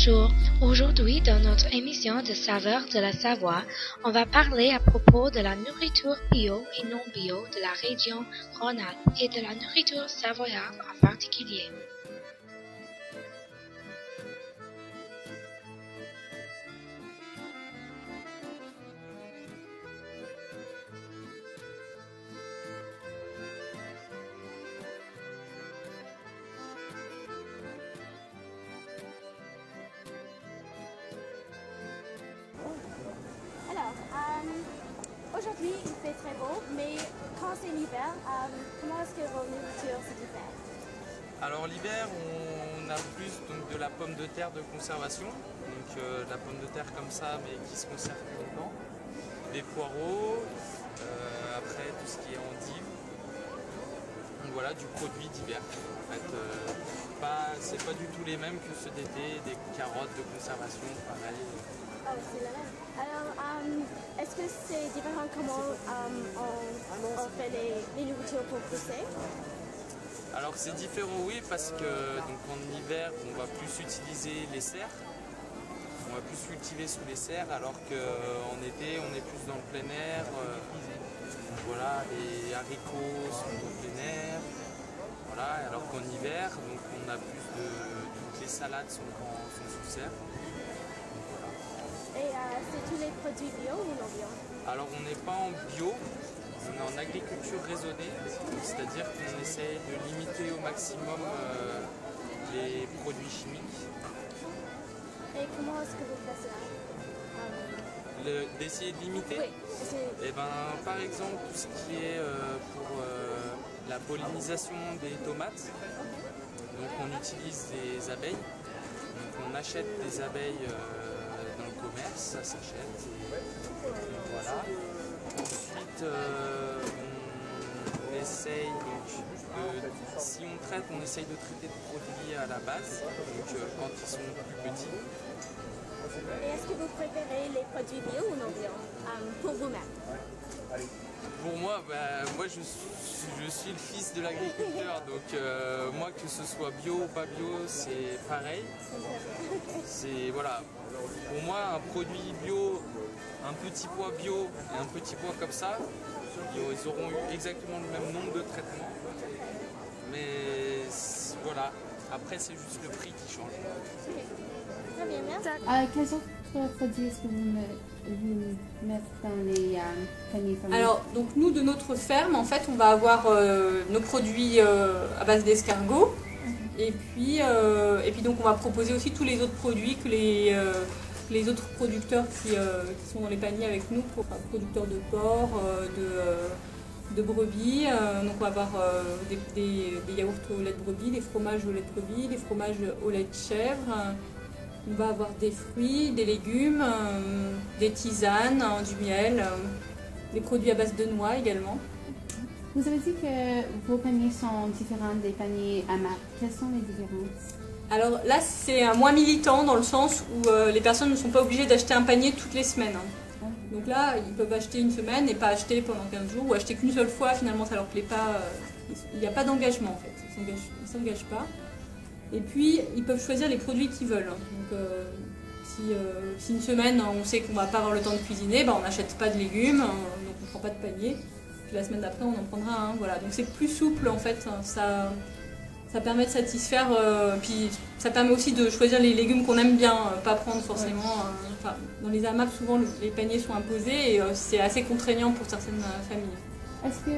Bonjour, aujourd'hui dans notre émission de Saveurs de la Savoie, on va parler à propos de la nourriture bio et non bio de la région Rhône-Alpes et de la nourriture savoyarde en particulier. Aujourd'hui, il fait très beau, mais quand c'est l'hiver, comment est-ce que vos nourritures se diffèrent? Alors l'hiver, on a plus donc, de la pomme de terre de conservation, donc de la pomme de terre comme ça, mais qui se conserve plus longtemps, des poireaux, après tout ce qui est endive, donc voilà, du produit d'hiver. En fait, c'est pas du tout les mêmes que ceux d'été, des carottes de conservation, pareil. Oh, c'est la même. Alors, est-ce que c'est différent comment on fait les nourritures pour pousser? Alors c'est différent, oui, parce que donc, en hiver, on va plus utiliser les serres. On va plus cultiver sous les serres, alors qu'en été, on est plus dans le plein air. Donc, voilà, les haricots sont au plein air. Voilà, alors qu'en hiver, donc, on a plus de. Toutes les salades sont sous serre. Et c'est tous les produits bio ou non bio? Alors on n'est pas en bio, on est en agriculture raisonnée, c'est-à-dire qu'on essaie de limiter au maximum les produits chimiques. Et comment est-ce que vous faites cela? D'essayer de limiter? Oui. Et ben, par exemple, tout ce qui est pour la pollinisation des tomates, donc on utilise des abeilles, donc on achète des abeilles dans le commerce, ça s'achète, voilà. Ensuite, on essaye, donc, si on traite, on essaye de traiter le produit à la base, donc quand ils sont plus petits. Et est-ce que vous préférez les produits bio ou non bio pour vous-même? Pour moi, moi je suis le fils de l'agriculteur, donc moi que ce soit bio ou pas bio, c'est pareil. C'est voilà. Pour moi, un produit bio, un petit pois bio et un petit pois comme ça, ils auront eu exactement le même nombre de traitements. Mais voilà. Après, c'est juste le prix qui change. Très bien, merci. Quels autres produits est-ce que vous mettez dans les paniers familiaux? Alors, donc nous, de notre ferme, en fait, on va avoir nos produits à base d'escargots. Et puis donc, on va proposer aussi tous les autres produits que les autres producteurs qui sont dans les paniers avec nous, producteurs de porc, de brebis. Donc on va avoir des yaourts au lait de brebis, des fromages au lait de brebis, des fromages au lait de chèvre. On va avoir des fruits, des légumes, des tisanes, du miel, des produits à base de noix également. Vous avez dit que vos paniers sont différents des paniers AMAP. Quelles sont les différences? Alors là, c'est un moins militant dans le sens où les personnes ne sont pas obligées d'acheter un panier toutes les semaines. Donc là, ils peuvent acheter une semaine et pas acheter pendant 15 jours ou acheter qu'une seule fois, finalement ça leur plaît pas. Il n'y a pas d'engagement en fait, ils ne s'engagent pas. Et puis, ils peuvent choisir les produits qu'ils veulent. Donc si une semaine, on sait qu'on ne va pas avoir le temps de cuisiner, on n'achète pas de légumes, donc on ne prend pas de panier. Puis la semaine d'après, on en prendra un. Voilà. Donc c'est plus souple en fait, ça permet de satisfaire, puis ça permet aussi de choisir les légumes qu'on aime bien, pas prendre forcément. Dans les AMAP, souvent les paniers sont imposés et c'est assez contraignant pour certaines familles. Est-ce que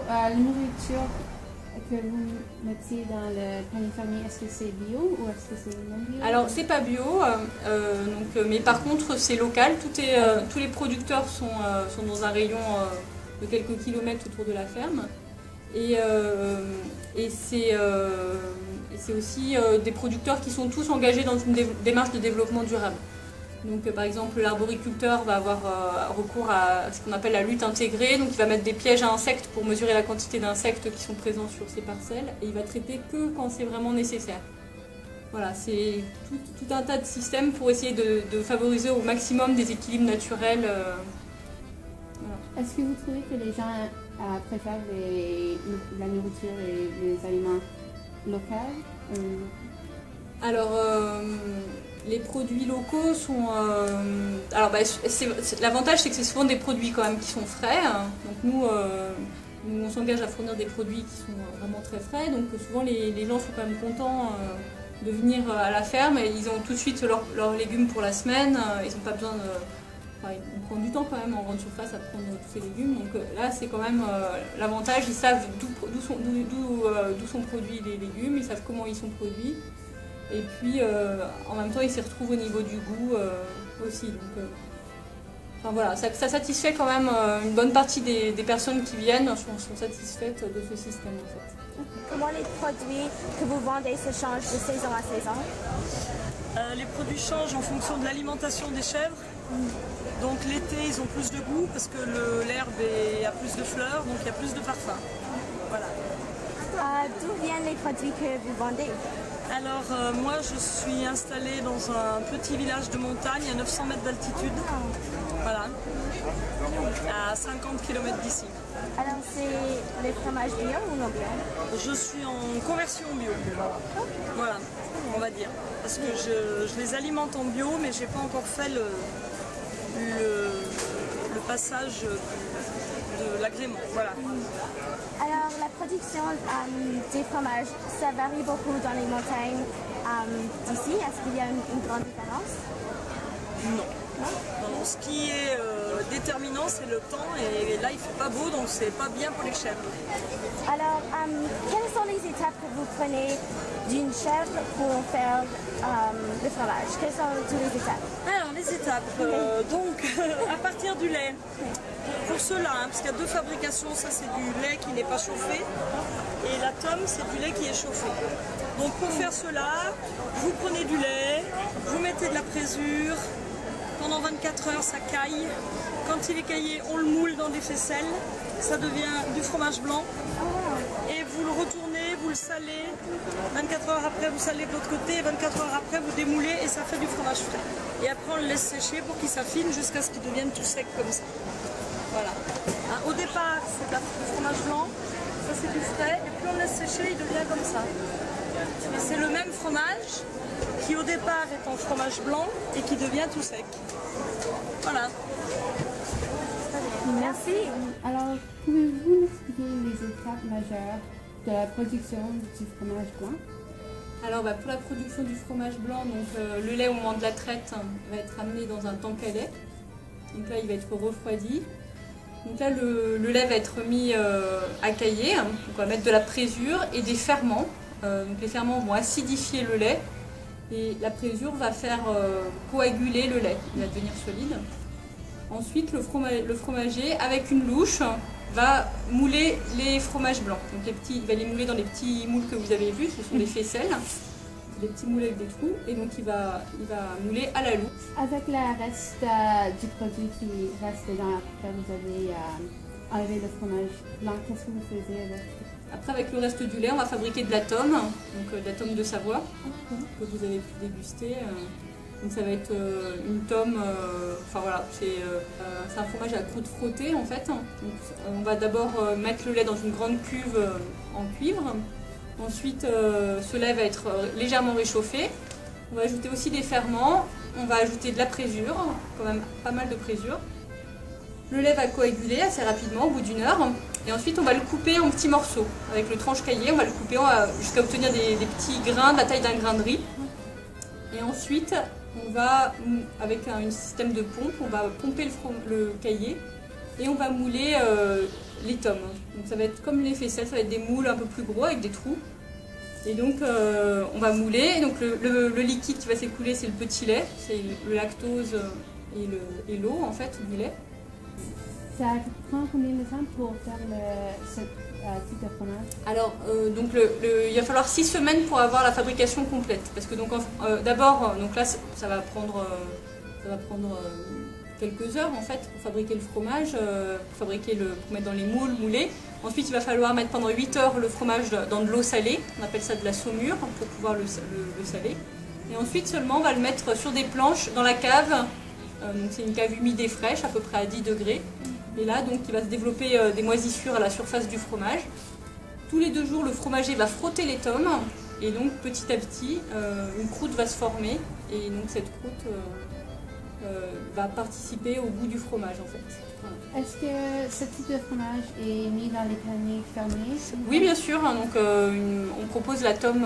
la nourriture que vous mettiez dans le panier fermier, est-ce que c'est bio ou est-ce que c'est non bio? Alors c'est pas bio, mais par contre c'est local. Tous les producteurs sont dans un rayon de quelques kilomètres autour de la ferme. Et c'est aussi des producteurs qui sont tous engagés dans une démarche de développement durable. Donc par exemple l'arboriculteur va avoir recours à ce qu'on appelle la lutte intégrée, donc il va mettre des pièges à insectes pour mesurer la quantité d'insectes qui sont présents sur ses parcelles et il va traiter que quand c'est vraiment nécessaire. Voilà, c'est tout un tas de systèmes pour essayer de favoriser au maximum des équilibres naturels. Voilà. Est-ce que vous trouvez que les gens préfèrent la nourriture et les aliments locaux? Alors, Les produits locaux sont... alors l'avantage c'est que c'est souvent des produits quand même qui sont frais. Hein. Donc nous on s'engage à fournir des produits qui sont vraiment très frais. Donc souvent les gens sont quand même contents de venir à la ferme. Et ils ont tout de suite leurs légumes pour la semaine. Ils n'ont pas besoin de... Enfin, on prend du temps quand même en grande surface à prendre tous ces légumes. Donc là c'est quand même l'avantage. Ils savent d'où sont produits les légumes. Ils savent comment ils sont produits. Et puis en même temps ils s'y retrouvent au niveau du goût aussi. Donc, enfin, voilà, ça satisfait quand même une bonne partie des personnes qui viennent sont satisfaites de ce système en fait. Comment les produits que vous vendez se changent de saison à saison? Les produits changent en fonction de l'alimentation des chèvres. Donc l'été ils ont plus de goût parce que l'herbe a plus de fleurs, donc il y a plus de parfum. Voilà. D'où viennent les produits que vous vendez? Alors moi je suis installée dans un petit village de montagne à 900 mètres d'altitude, voilà, à 50 km d'ici. Alors c'est les fromages bio ou non bio? Je suis en conversion bio, voilà, on va dire, parce que je les alimente en bio mais j'ai pas encore fait le passage de l'agrément, voilà. Alors, la production des fromages, ça varie beaucoup dans les montagnes d'ici. Est-ce qu'il y a une grande différence? Non. Non, ce qui est déterminant, c'est le temps. Et là, il ne fait pas beau, donc c'est pas bien pour les chèvres. Alors, quelles sont les étapes que vous prenez d'une chèvre pour faire le fromage? Quelles sont toutes les étapes? Alors, les étapes. Donc, à partir du lait. Pour cela, hein, parce qu'il y a deux fabrications, ça c'est du lait qui n'est pas chauffé et la tome c'est du lait qui est chauffé. Donc pour faire cela, vous prenez du lait, vous mettez de la présure, pendant 24 heures ça caille. Quand il est caillé, on le moule dans des faisselles, ça devient du fromage blanc et vous le retournez, vous le salez. 24 heures après vous salez de l'autre côté, 24 heures après vous démoulez et ça fait du fromage frais. Et après on le laisse sécher pour qu'il s'affine jusqu'à ce qu'il devienne tout sec comme ça. Voilà. Hein, au départ, c'est du fromage blanc, ça c'est du frais, et puis on laisse sécher, il devient comme ça. Et c'est le même fromage qui au départ est en fromage blanc et qui devient tout sec. Voilà. Merci. Alors, pouvez-vous nous expliquer les étapes majeures de la production du fromage blanc? Alors pour la production du fromage blanc, donc, le lait au moment de la traite va être amené dans un tank à lait. Donc là il va être refroidi. Donc là le lait va être mis à cailler. Donc on va mettre de la présure et des ferments. Donc les ferments vont acidifier le lait et la présure va faire coaguler le lait. Il va devenir solide. Ensuite le fromager avec une louche va mouler les fromages blancs. Donc il va les mouler dans les petits moules que vous avez vus, ce sont des faisselles, des petits moules avec des trous, et donc il va mouler à la louche. Avec le reste du produit qui reste dedans, après vous avez enlevé le fromage blanc, qu'est-ce que vous faisiez avec? Après avec le reste du lait, on va fabriquer de la tome, donc de la tome de Savoie, que vous avez pu déguster. Donc ça va être une tome, enfin voilà, c'est un fromage à croûte frottée en fait. Donc, on va d'abord mettre le lait dans une grande cuve en cuivre. Ensuite, ce lait va être légèrement réchauffé. On va ajouter aussi des ferments. On va ajouter de la présure, quand même pas mal de présure. Le lait va coaguler assez rapidement, au bout d'une heure. Et ensuite, on va le couper en petits morceaux. Avec le tranche caillé, on va le couper jusqu'à obtenir des petits grains de la taille d'un grain de riz. Et ensuite, on va, avec un système de pompe, on va pomper le caillé et on va mouler les tomes. Donc ça va être comme les faisselles, ça va être des moules un peu plus gros avec des trous. Et donc on va mouler. Et donc le liquide qui va s'écouler, c'est le petit lait, c'est le lactose et l'eau en fait du lait. Ça prend combien de temps pour faire ce type de fromage? Alors, donc il va falloir 6 semaines pour avoir la fabrication complète. Parce que donc d'abord, donc là, ça va prendre quelques heures en fait pour fabriquer le fromage, pour mettre dans les moules, mouler. Ensuite, il va falloir mettre pendant 8 heures le fromage dans de l'eau salée. On appelle ça de la saumure pour pouvoir le saler. Et ensuite seulement, on va le mettre sur des planches dans la cave. Donc c'est une cave humide et fraîche, à peu près à 10 degrés. Et là, donc, il va se développer des moisissures à la surface du fromage. Tous les 2 jours, le fromager va frotter les tomes. Et donc, petit à petit, une croûte va se former. Et donc cette croûte va participer au goût du fromage en fait. Voilà. Est-ce que ce type de fromage est mis dans les paniers fermés? Oui, bien sûr. Hein, donc, on propose la tome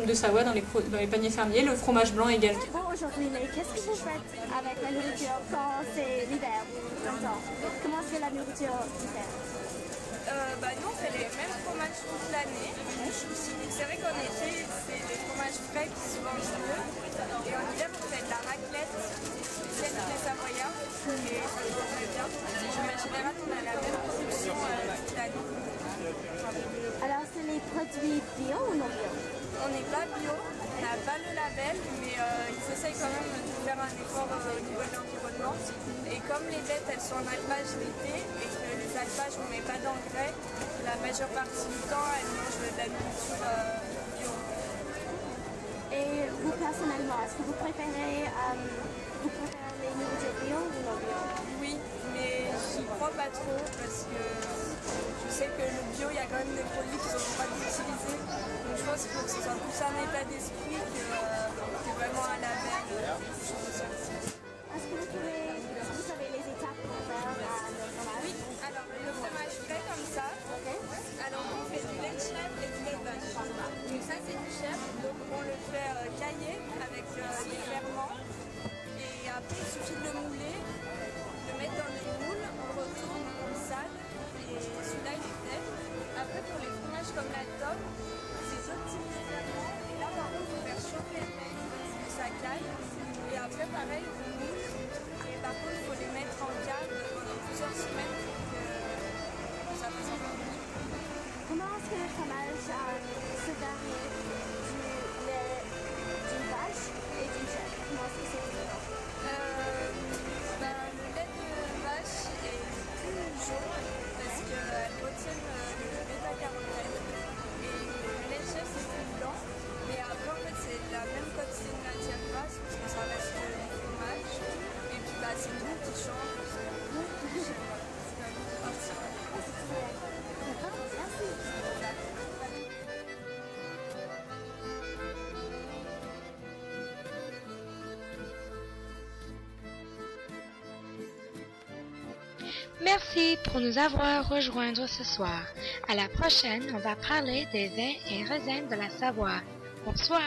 de Savoie dans les paniers fermiers, le fromage blanc également. Bon, aujourd'hui, mais qu'est-ce que vous faites avec la nourriture quand c'est l'hiver ou le printemps? Comment est-ce que la nourriture diffère? Nous, on fait les mêmes fromages toute l'année. C'est vrai qu'en été, c'est des fromages frais qui se vendent mieux. Et en hiver, on fait de la raclette, spéciale poulet savoyard, et ça se vend très bien. Mais en général, on a la même production toute l'année. Alors, c'est les produits bio ou non bio? On n'est pas bio, on n'a pas le label, mais ils essayent quand même de faire un effort au niveau de l'environnement. Et comme les bêtes, elles sont en élevage l'été, et que les alpages, on ne met pas d'engrais, la majeure partie du temps, elles mangent de la nourriture bio. Et vous, personnellement, est-ce que vous préférez les nourritures bio ou non bio? Oui, mais j'y crois pas trop, parce que je sais que le bio, il y a quand même des produits qui ne sont pas utilisés. Donc je pense qu'il faut que ce soit plus un état d'esprit que vraiment un label. Est-ce que vous savez les étapes pour faire le fromage? Oui, alors le fromage frais comme ça. Alors on fait du lait de chèvre et du lait de vache. Donc ça c'est du chèvre, donc on le fait cailler avec des ferments. Et après il suffit de le mouler, de le mettre dans des moules, on retourne, on le sale et celui-là il est fait. Après pour les fromages comme la tome, c'est d'autres types de ferments. Et là par contre il faut faire chauffer le lait pour que ça caille. Et après pareil on moule. Et par contre il faut les mettre en cave pendant plusieurs semaines pour que ça fasse un peu de mie. Comment est-ce que le fromage se varie du lait d'une vache et d'une chèvre? Comment est-ce que c'est différent? Le lait de vache est plus jaune parce qu'elles retiennent le bêta-carotène. Et le lait de chèvre c'est plus blanc. Mais après en fait c'est la même quantité de matière grasse parce que ça reste du fromage. Et puis c'est le goût qui change. C'est quand même particulier. D'accord, merci. Merci pour nous avoir rejoints ce soir. À la prochaine, on va parler des vins et raisins de la Savoie. Bonsoir.